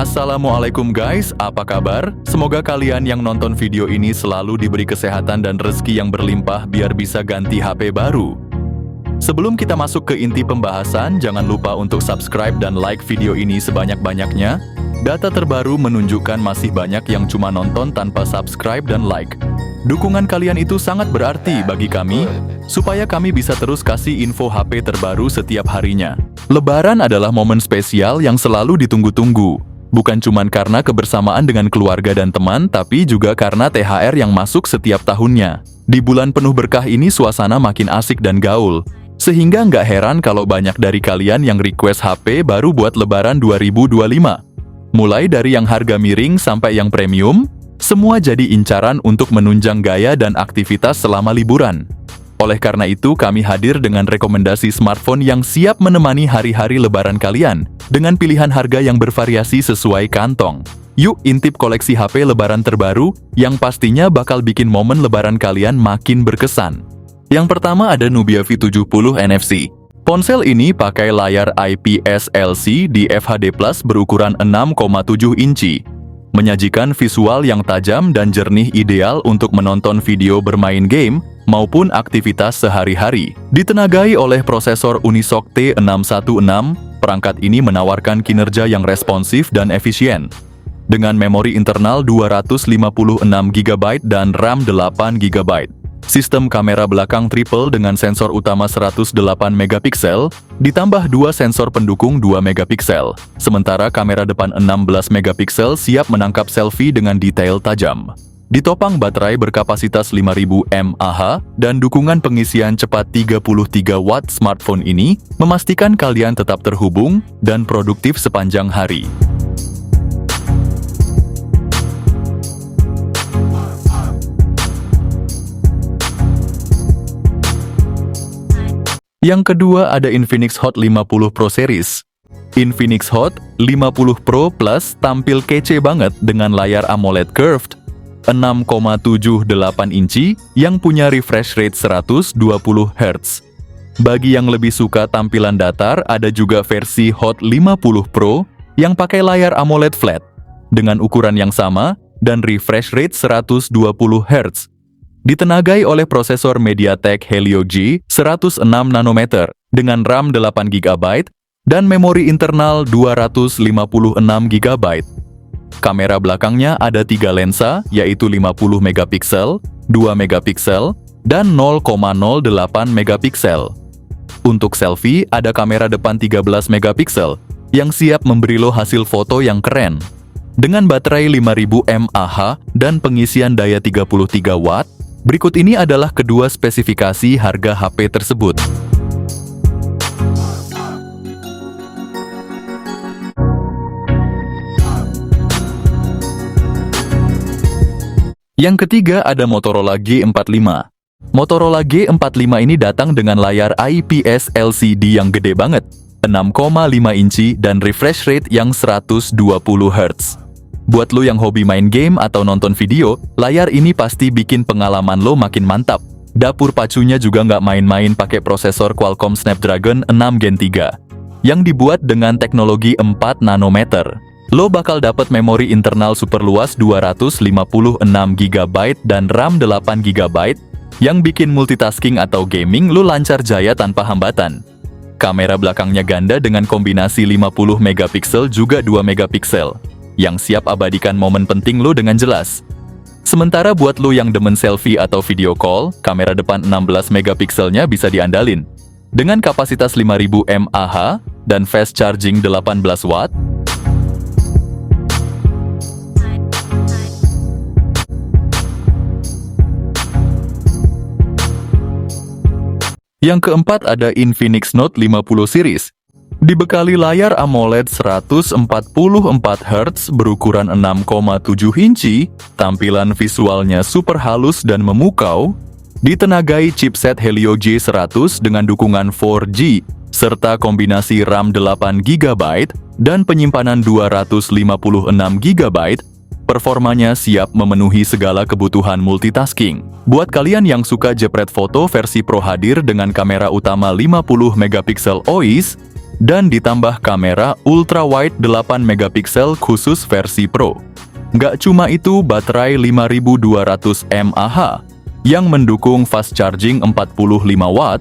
Assalamualaikum guys, apa kabar? Semoga kalian yang nonton video ini selalu diberi kesehatan dan rezeki yang berlimpah biar bisa ganti HP baru. Sebelum kita masuk ke inti pembahasan, jangan lupa untuk subscribe dan like video ini sebanyak-banyaknya. Data terbaru menunjukkan masih banyak yang cuma nonton tanpa subscribe dan like. Dukungan kalian itu sangat berarti bagi kami, supaya kami bisa terus kasih info HP terbaru setiap harinya. Lebaran adalah momen spesial yang selalu ditunggu-tunggu. Bukan cuma karena kebersamaan dengan keluarga dan teman, tapi juga karena THR yang masuk setiap tahunnya. Di bulan penuh berkah ini suasana makin asik dan gaul. Sehingga nggak heran kalau banyak dari kalian yang request HP baru buat Lebaran 2025. Mulai dari yang harga miring sampai yang premium, semua jadi incaran untuk menunjang gaya dan aktivitas selama liburan. Oleh karena itu, kami hadir dengan rekomendasi smartphone yang siap menemani hari-hari Lebaran kalian, dengan pilihan harga yang bervariasi sesuai kantong. Yuk intip koleksi HP Lebaran terbaru, yang pastinya bakal bikin momen Lebaran kalian makin berkesan. Yang pertama ada Nubia V70 NFC. Ponsel ini pakai layar IPS LCD FHD Plus berukuran 6,7 inci. Menyajikan visual yang tajam dan jernih ideal untuk menonton video bermain game maupun aktivitas sehari-hari. Ditenagai oleh prosesor Unisoc T616, perangkat ini menawarkan kinerja yang responsif dan efisien. Dengan memori internal 256GB dan RAM 8GB. Sistem kamera belakang triple dengan sensor utama 108MP, ditambah dua sensor pendukung 2MP. Sementara kamera depan 16MP siap menangkap selfie dengan detail tajam. Ditopang baterai berkapasitas 5000 mAh dan dukungan pengisian cepat 33 watt, smartphone ini memastikan kalian tetap terhubung dan produktif sepanjang hari. Yang kedua ada Infinix Hot 50 Pro Series. Infinix Hot 50 Pro Plus tampil kece banget dengan layar AMOLED curved 6,78 inci yang punya refresh rate 120Hz. Bagi yang lebih suka tampilan datar, ada juga versi Hot 50 Pro yang pakai layar AMOLED flat dengan ukuran yang sama dan refresh rate 120Hz. Ditenagai oleh prosesor MediaTek Helio G106nm dengan RAM 8GB dan memori internal 256GB. Kamera belakangnya ada 3 lensa, yaitu 50MP, 2MP, dan 0,08MP. Untuk selfie, ada kamera depan 13MP yang siap memberi lo hasil foto yang keren. Dengan baterai 5000 mAh dan pengisian daya 33 watt, berikut ini adalah kedua spesifikasi harga HP tersebut. Yang ketiga ada Motorola G45. Motorola G45 ini datang dengan layar IPS LCD yang gede banget, 6,5 inci dan refresh rate yang 120Hz. Buat lo yang hobi main game atau nonton video, layar ini pasti bikin pengalaman lo makin mantap. Dapur pacunya juga nggak main-main, pakai prosesor Qualcomm Snapdragon 6 Gen 3 yang dibuat dengan teknologi 4 nanometer. Lo bakal dapat memori internal super luas 256GB dan RAM 8GB yang bikin multitasking atau gaming lo lancar jaya tanpa hambatan. Kamera belakangnya ganda dengan kombinasi 50MP juga 2MP yang siap abadikan momen penting lo dengan jelas. Sementara buat lo yang demen selfie atau video call, kamera depan 16MP-nya bisa diandalin. Dengan kapasitas 5000 mAh dan fast charging 18 watt, Yang keempat ada Infinix Note 50 series. Dibekali layar AMOLED 144Hz berukuran 6,7 inci, tampilan visualnya super halus dan memukau, ditenagai chipset Helio G100 dengan dukungan 4G, serta kombinasi RAM 8GB dan penyimpanan 256GB, performanya siap memenuhi segala kebutuhan multitasking. Buat kalian yang suka jepret foto, versi Pro hadir dengan kamera utama 50MP OIS, dan ditambah kamera ultra wide 8 megapiksel khusus versi Pro. Nggak cuma itu, baterai 5200 mAh yang mendukung fast charging 45 watt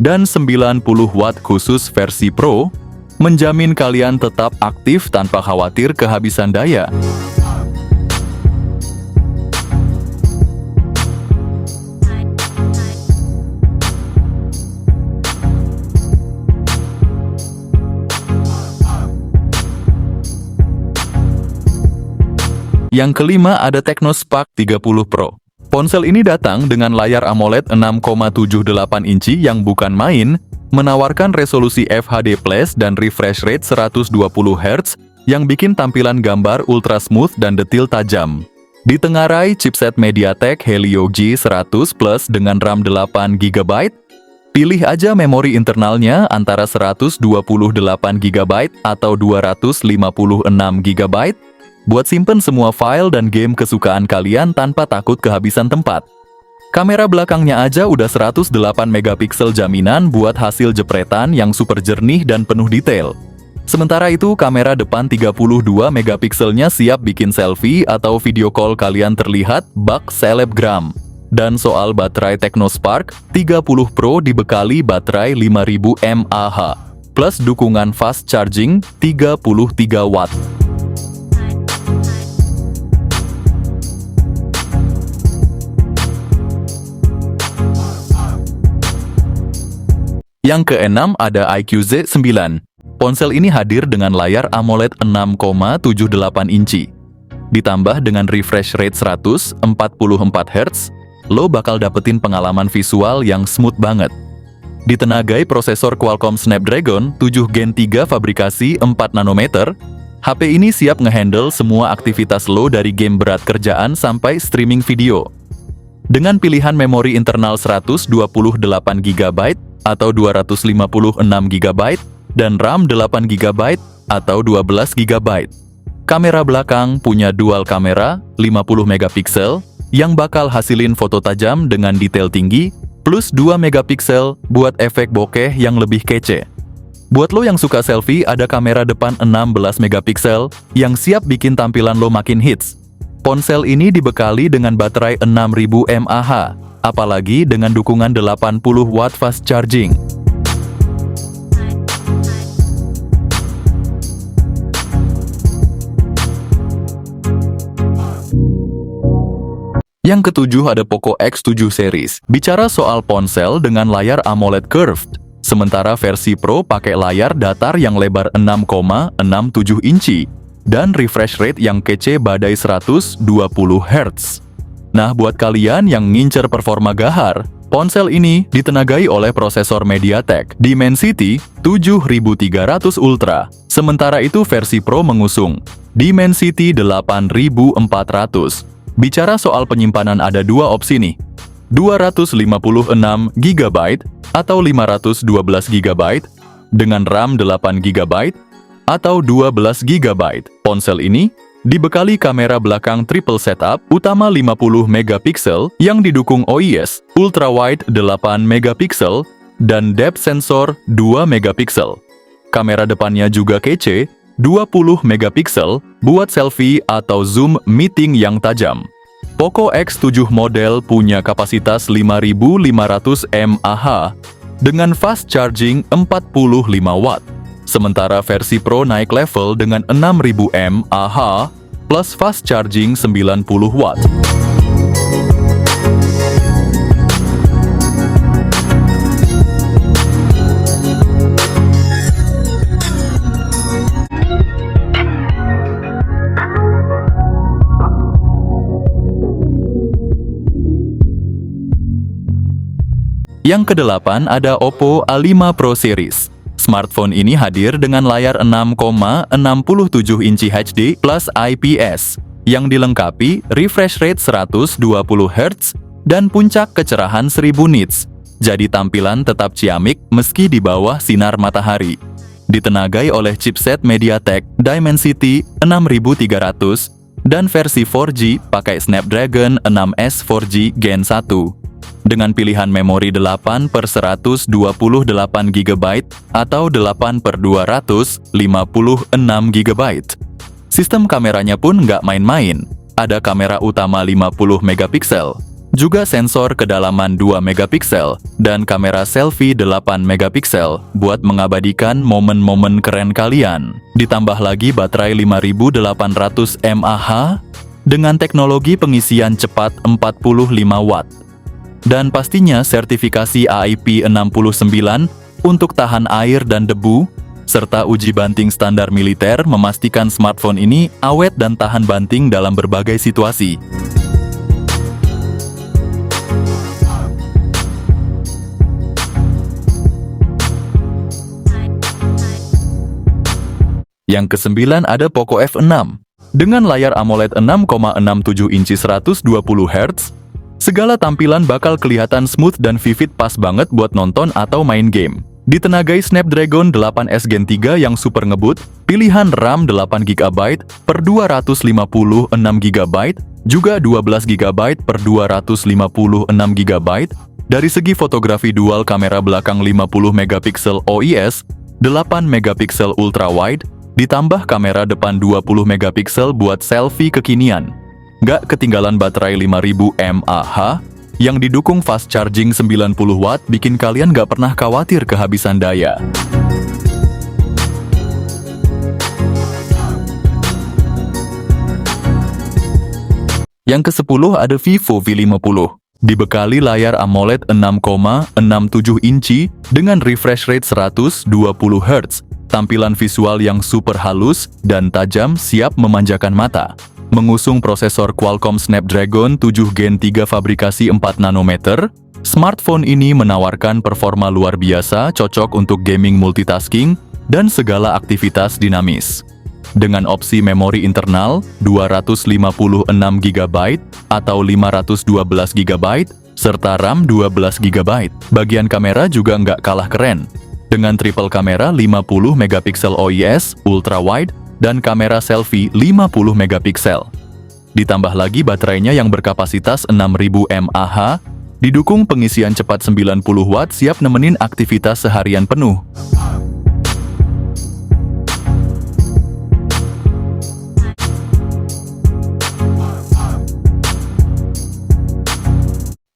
dan 90 watt khusus versi Pro menjamin kalian tetap aktif tanpa khawatir kehabisan daya. Yang kelima ada Technospark 30 Pro. Ponsel ini datang dengan layar AMOLED 6,78 inci yang bukan main, menawarkan resolusi FHD+ dan refresh rate 120 Hz yang bikin tampilan gambar ultra smooth dan detil tajam. Ditengarai chipset MediaTek Helio G100 Plus dengan RAM 8 GB. Pilih aja memori internalnya antara 128 GB atau 256 GB. Buat simpen semua file dan game kesukaan kalian tanpa takut kehabisan tempat. Kamera belakangnya aja udah 108 megapiksel jaminan buat hasil jepretan yang super jernih dan penuh detail. Sementara itu, kamera depan 32 megapikselnya siap bikin selfie atau video call kalian terlihat bak selebgram. Dan soal baterai Technospark, 30 Pro dibekali baterai 5000 mAh, plus dukungan fast charging 33 watt. Yang keenam ada iQOO Z9. Ponsel ini hadir dengan layar AMOLED 6,78 inci. Ditambah dengan refresh rate 144 Hz, lo bakal dapetin pengalaman visual yang smooth banget. Ditenagai prosesor Qualcomm Snapdragon 7 Gen 3 fabrikasi 4 nanometer, HP ini siap ngehandle semua aktivitas lo dari game berat kerjaan sampai streaming video. Dengan pilihan memori internal 128 GB atau 256 GB dan RAM 8 GB atau 12 GB. Kamera belakang punya dual kamera 50 megapiksel yang bakal hasilin foto tajam dengan detail tinggi plus 2 megapiksel buat efek bokeh yang lebih kece. Buat lo yang suka selfie, ada kamera depan 16 megapiksel yang siap bikin tampilan lo makin hits. Ponsel ini dibekali dengan baterai 6000 mAh, apalagi dengan dukungan 80 watt fast charging. Yang ketujuh ada Poco X7 series. Bicara soal ponsel dengan layar AMOLED curved, sementara versi Pro pakai layar datar yang lebar 6,67 inci dan refresh rate yang kece badai 120 Hz. Nah, buat kalian yang ngincer performa gahar, ponsel ini ditenagai oleh prosesor MediaTek Dimensity 7300 Ultra. Sementara itu versi Pro mengusung Dimensity 8400. Bicara soal penyimpanan ada dua opsi nih, 256 GB atau 512 GB dengan RAM 8 GB atau 12 GB. Ponsel ini dibekali kamera belakang triple setup utama 50 megapiksel yang didukung OIS, ultra wide 8 megapiksel dan depth sensor 2 megapiksel. Kamera depannya juga kece, 20 megapiksel buat selfie atau zoom meeting yang tajam. Poco X7 model punya kapasitas 5500 mAh dengan fast charging 45 watt. Sementara versi Pro naik level dengan 6000 mAh plus fast charging 90 watt. Yang kedelapan ada Oppo A5 Pro Series. Smartphone ini hadir dengan layar 6,67 inci HD plus IPS yang dilengkapi refresh rate 120 Hz dan puncak kecerahan 1000 nits. Jadi tampilan tetap ciamik meski di bawah sinar matahari. Ditenagai oleh chipset MediaTek Dimensity 6300 dan versi 4G pakai Snapdragon 6S 4G Gen 1. dengan pilihan memori 8 per 128 GB atau 8 per 256 GB. Sistem kameranya pun nggak main-main. Ada kamera utama 50 megapiksel, juga sensor kedalaman 2 megapiksel, dan kamera selfie 8 megapiksel buat mengabadikan momen-momen keren kalian. Ditambah lagi baterai 5800 mAh dengan teknologi pengisian cepat 45 watt. Dan pastinya sertifikasi IP69 untuk tahan air dan debu, serta uji banting standar militer memastikan smartphone ini awet dan tahan banting dalam berbagai situasi. Yang kesembilan ada Poco F6. Dengan layar AMOLED 6,67 inci 120 Hz, segala tampilan bakal kelihatan smooth dan vivid, pas banget buat nonton atau main game. Ditenagai Snapdragon 8S Gen 3 yang super ngebut, pilihan RAM 8GB per 256GB, juga 12GB per 256GB. Dari segi fotografi dual kamera belakang 50MP OIS, 8MP ultrawide, ditambah kamera depan 20MP buat selfie kekinian. Nggak ketinggalan baterai 5000 mAh yang didukung fast charging 90 watt, bikin kalian nggak pernah khawatir kehabisan daya. Yang ke-10 ada Vivo V50. Dibekali layar AMOLED 6,67 inci dengan refresh rate 120 Hz, tampilan visual yang super halus dan tajam siap memanjakan mata. Mengusung prosesor Qualcomm Snapdragon 7 Gen 3 fabrikasi 4 nanometer, smartphone ini menawarkan performa luar biasa, cocok untuk gaming, multitasking, dan segala aktivitas dinamis. Dengan opsi memori internal 256GB atau 512GB, serta RAM 12GB. Bagian kamera juga nggak kalah keren, dengan triple kamera 50MP OIS, ultrawide, dan kamera selfie 50MP. Ditambah lagi baterainya yang berkapasitas 6000 mAh, didukung pengisian cepat 90 watt, siap nemenin aktivitas seharian penuh.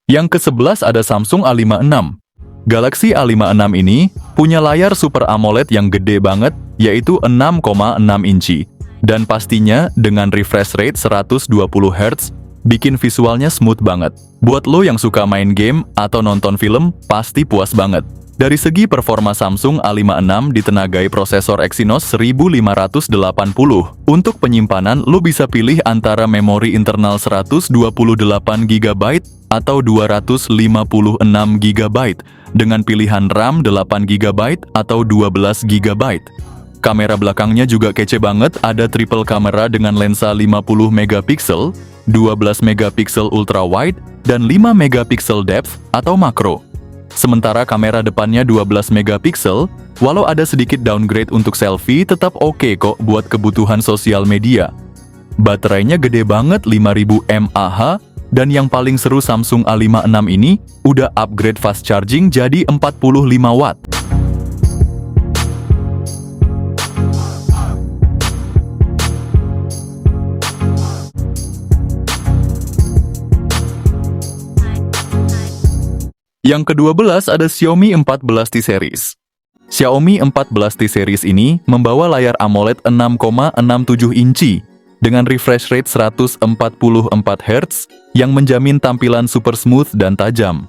Yang ke-11 ada Samsung A56. Galaxy A56 ini punya layar Super AMOLED yang gede banget, yaitu 6,6 inci. Dan pastinya dengan refresh rate 120 Hz, bikin visualnya smooth banget. Buat lo yang suka main game atau nonton film, pasti puas banget. Dari segi performa, Samsung A56 ditenagai prosesor Exynos 1580. Untuk penyimpanan, lo bisa pilih antara memori internal 128GB atau 256GB dengan pilihan RAM 8GB atau 12GB. Kamera belakangnya juga kece banget, ada triple kamera dengan lensa 50MP, 12MP ultrawide, dan 5MP depth atau makro. Sementara kamera depannya 12MP, walau ada sedikit downgrade untuk selfie, tetap oke kok buat kebutuhan sosial media. Baterainya gede banget, 5000 mAh, dan yang paling seru, Samsung A56 ini udah upgrade fast charging jadi 45 watt. Yang ke-12 ada Xiaomi 14T Series. Xiaomi 14T Series ini membawa layar AMOLED 6,67 inci dengan refresh rate 144 Hz yang menjamin tampilan super smooth dan tajam.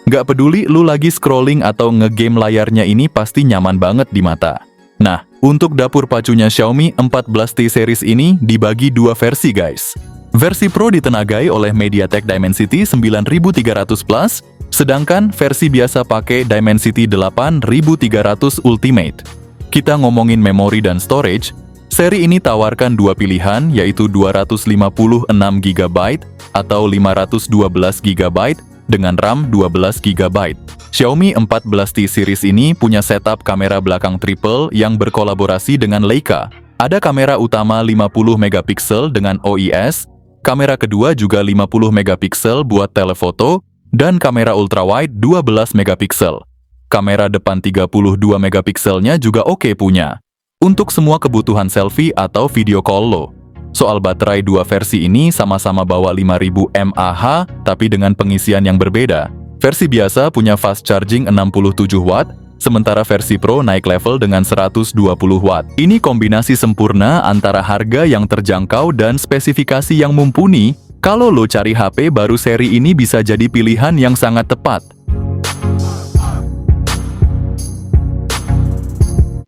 Nggak peduli lu lagi scrolling atau ngegame, layarnya ini pasti nyaman banget di mata. Nah, untuk dapur pacunya Xiaomi 14T Series ini dibagi dua versi guys. Versi Pro ditenagai oleh MediaTek Dimensity 9300 Plus, sedangkan versi biasa pakai Dimensity 8300 Ultimate. Kita ngomongin memori dan storage, seri ini tawarkan dua pilihan, yaitu 256GB atau 512GB dengan RAM 12GB. Xiaomi 14T Series ini punya setup kamera belakang triple yang berkolaborasi dengan Leica. Ada kamera utama 50MP dengan OIS, kamera kedua juga 50MP buat telefoto, dan kamera ultrawide 12 megapiksel. Kamera depan 32 megapikselnya juga oke punya. Untuk semua kebutuhan selfie atau video call lo. Soal baterai dua versi ini sama-sama bawa 5000 mAh, tapi dengan pengisian yang berbeda. Versi biasa punya fast charging 67 watt, sementara versi Pro naik level dengan 120 watt. Ini kombinasi sempurna antara harga yang terjangkau dan spesifikasi yang mumpuni. Kalau lo cari HP baru seri ini bisa jadi pilihan yang sangat tepat.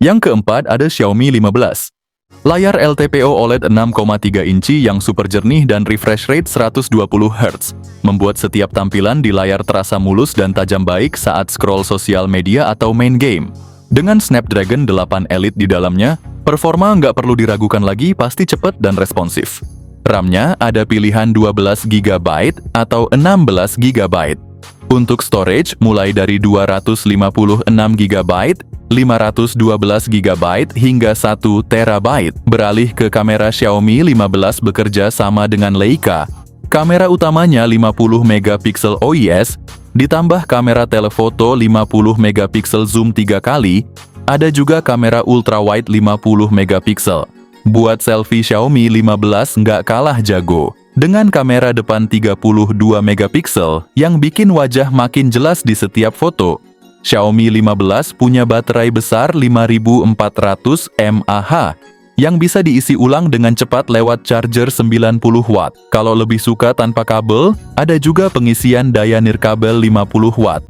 Yang keempat ada Xiaomi 15. Layar LTPO OLED 6,3 inci yang super jernih dan refresh rate 120 Hz, membuat setiap tampilan di layar terasa mulus dan tajam baik saat scroll sosial media atau main game. Dengan Snapdragon 8 Elite di dalamnya, performa nggak perlu diragukan lagi, pasti cepat dan responsif. RAM-nya ada pilihan 12 GB atau 16 GB. Untuk storage mulai dari 256 GB, 512 GB hingga 1 TB. Beralih ke kamera, Xiaomi 15 bekerja sama dengan Leica. Kamera utamanya 50 megapiksel OIS, ditambah kamera telefoto 50 megapiksel zoom 3 kali, ada juga kamera ultrawide 50 megapiksel. Buat selfie, Xiaomi 15 nggak kalah jago. Dengan kamera depan 32 megapiksel yang bikin wajah makin jelas di setiap foto. Xiaomi 15 punya baterai besar 5400 mAh yang bisa diisi ulang dengan cepat lewat charger 90 watt. Kalau lebih suka tanpa kabel, ada juga pengisian daya nirkabel 50 watt.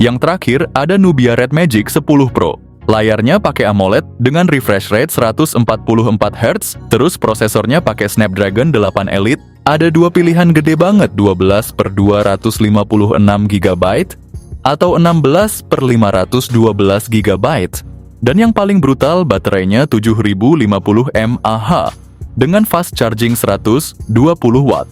Yang terakhir ada Nubia Red Magic 10 Pro. Layarnya pakai AMOLED dengan refresh rate 144 Hz, terus prosesornya pakai Snapdragon 8 Elite. Ada dua pilihan gede banget, 12/256 GB atau 16/512 GB. Dan yang paling brutal, baterainya 7050 mAh dengan fast charging 120 watt.